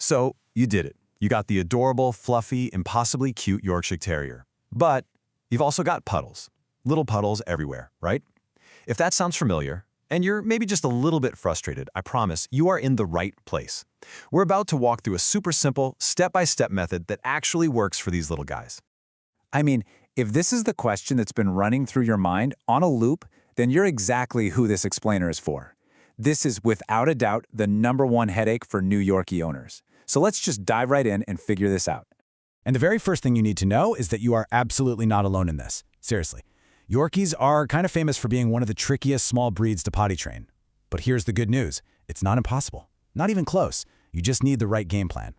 So, you did it. You got the adorable, fluffy, impossibly cute Yorkshire Terrier. But you've also got puddles. Little puddles everywhere, right? If that sounds familiar, and you're maybe just a little bit frustrated, I promise you are in the right place. We're about to walk through a super simple, step-by-step method that actually works for these little guys. I mean, if this is the question that's been running through your mind on a loop, then you're exactly who this explainer is for. This is without a doubt the #1 headache for new Yorkie owners. So let's just dive right in and figure this out. And the very first thing you need to know is that you are absolutely not alone in this. Seriously. Yorkies are kind of famous for being one of the trickiest small breeds to potty train. But here's the good news. It's not impossible. Not even close. You just need the right game plan.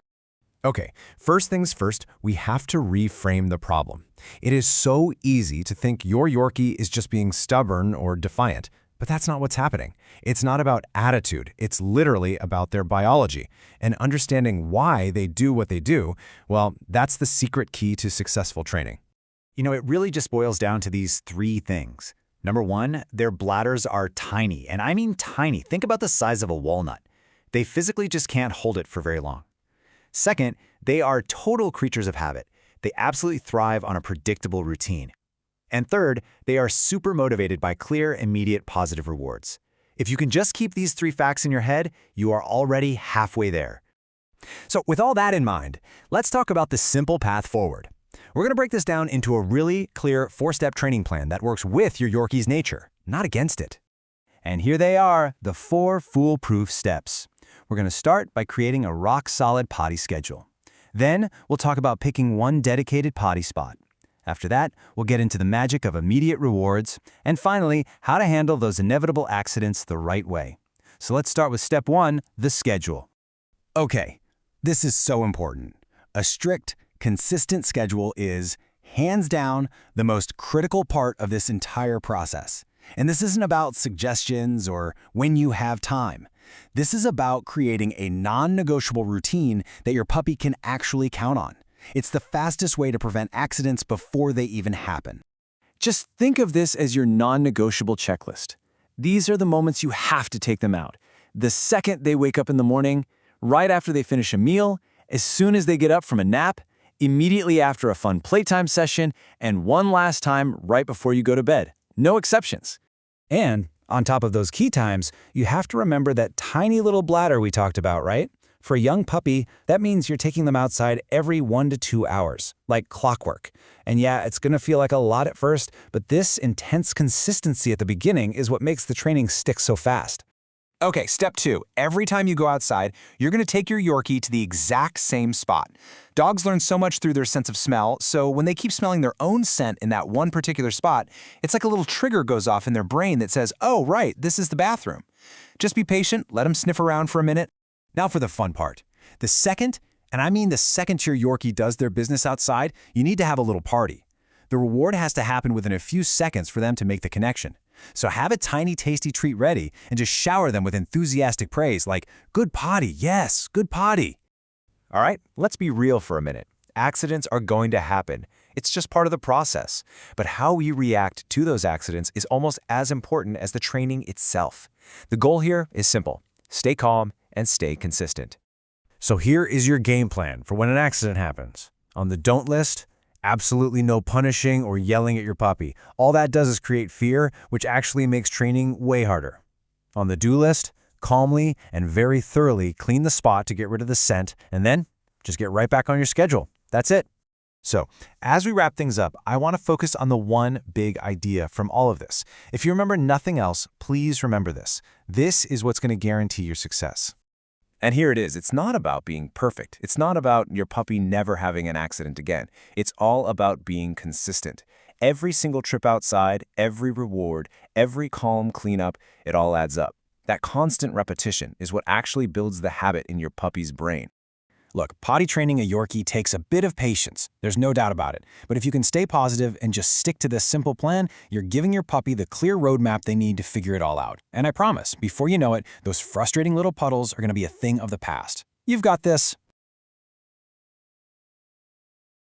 Okay, first things first, we have to reframe the problem. It is so easy to think your Yorkie is just being stubborn or defiant, but that's not what's happening. It's not about attitude. It's literally about their biology. And understanding why they do what they do, well, that's the secret key to successful training. It really just boils down to these 3 things. Number 1, their bladders are tiny, and I mean tiny. Think about the size of a walnut. They physically just can't hold it for very long. Second, they are total creatures of habit. They absolutely thrive on a predictable routine. And third, they are super motivated by clear, immediate, positive rewards. If you can just keep these 3 facts in your head, you are already halfway there. So with all that in mind, let's talk about the simple path forward. We're going to break this down into a really clear 4-step training plan that works with your Yorkie's nature, not against it. And here they are, the 4 foolproof steps. We're going to start by creating a rock-solid potty schedule. Then, we'll talk about picking one dedicated potty spot. After that, we'll get into the magic of immediate rewards, and finally, how to handle those inevitable accidents the right way. So let's start with step 1, the schedule. Okay, this is so important. A strict, consistent schedule is, hands down, the most critical part of this entire process. And this isn't about suggestions or when you have time. This is about creating a non-negotiable routine that your puppy can actually count on. It's the fastest way to prevent accidents before they even happen. Just think of this as your non-negotiable checklist. These are the moments you have to take them out. The second they wake up in the morning, right after they finish a meal, as soon as they get up from a nap, immediately after a fun playtime session, and one last time right before you go to bed. No exceptions. And on top of those key times, you have to remember that tiny little bladder we talked about, right? For a young puppy, that means you're taking them outside every 1 to 2 hours, like clockwork. And yeah, it's going to feel like a lot at first, but this intense consistency at the beginning is what makes the training stick so fast. Okay, step 2. Every time you go outside, you're going to take your Yorkie to the exact same spot. Dogs learn so much through their sense of smell, so when they keep smelling their own scent in that one particular spot, it's like a little trigger goes off in their brain that says, oh, right, this is the bathroom. Just be patient, let them sniff around for a minute. Now for the fun part. The second, and I mean the second your Yorkie does their business outside, you need to have a little party. The reward has to happen within a few seconds for them to make the connection. So have a tiny, tasty treat ready and just shower them with enthusiastic praise like, good potty, yes, good potty. All right, let's be real for a minute. Accidents are going to happen. It's just part of the process. But how we react to those accidents is almost as important as the training itself. The goal here is simple. Stay calm and stay consistent. So here is your game plan for when an accident happens. On the don't list, absolutely no punishing or yelling at your puppy. All that does is create fear, which actually makes training way harder. On the do list, calmly and very thoroughly clean the spot to get rid of the scent, and then just get right back on your schedule. That's it. So, as we wrap things up, I want to focus on the one big idea from all of this. If you remember nothing else, please remember this. This is what's going to guarantee your success. And here it is. It's not about being perfect. It's not about your puppy never having an accident again. It's all about being consistent. Every single trip outside, every reward, every calm cleanup, it all adds up. That constant repetition is what actually builds the habit in your puppy's brain. Look, potty training a Yorkie takes a bit of patience. There's no doubt about it. But if you can stay positive and just stick to this simple plan, you're giving your puppy the clear roadmap they need to figure it all out. And I promise, before you know it, those frustrating little puddles are going to be a thing of the past. You've got this.